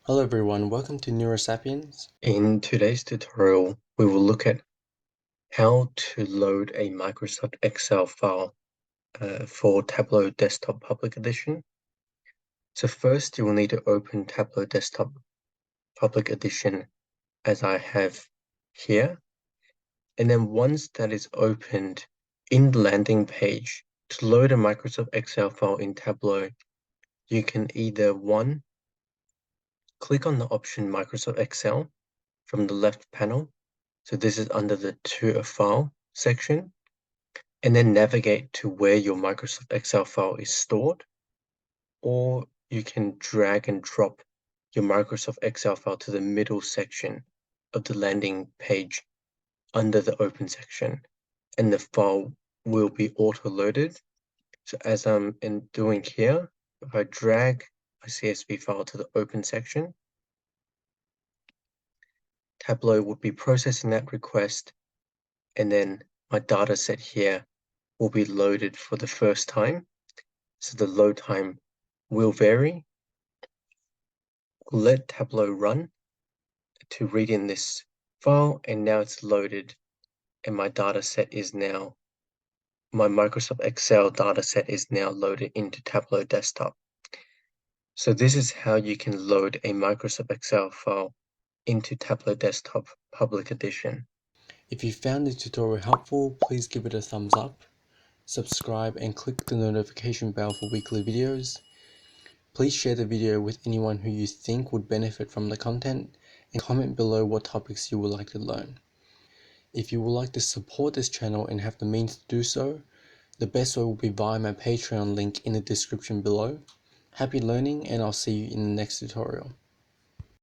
Hello everyone, welcome to Neurosapiens. In today's tutorial, we will look at how to load a Microsoft Excel file for Tableau Desktop Public Edition. So first, you will need to open Tableau Desktop Public Edition as I have here. And then once that is opened in the landing page, to load a Microsoft Excel file in Tableau, you can either click on the option Microsoft Excel from the left panel. So this is under the To a File section, and then navigate to where your Microsoft Excel file is stored, or you can drag and drop your Microsoft Excel file to the middle section of the landing page under the Open section, and the file will be auto-loaded. So as I'm doing here, if I drag my CSV file to the Open section, Tableau would be processing that request, and then my data set here will be loaded for the first time. So the load time will vary. We'll let Tableau run to read in this file, and now it's loaded, and my Microsoft Excel data set is now loaded into Tableau Desktop. So this is how you can load a Microsoft Excel file into Tableau Desktop Public Edition. If you found this tutorial helpful, please give it a thumbs up, subscribe and click the notification bell for weekly videos. Please share the video with anyone who you think would benefit from the content, and comment below what topics you would like to learn. If you would like to support this channel and have the means to do so, the best way will be via my Patreon link in the description below. Happy learning, and I'll see you in the next tutorial.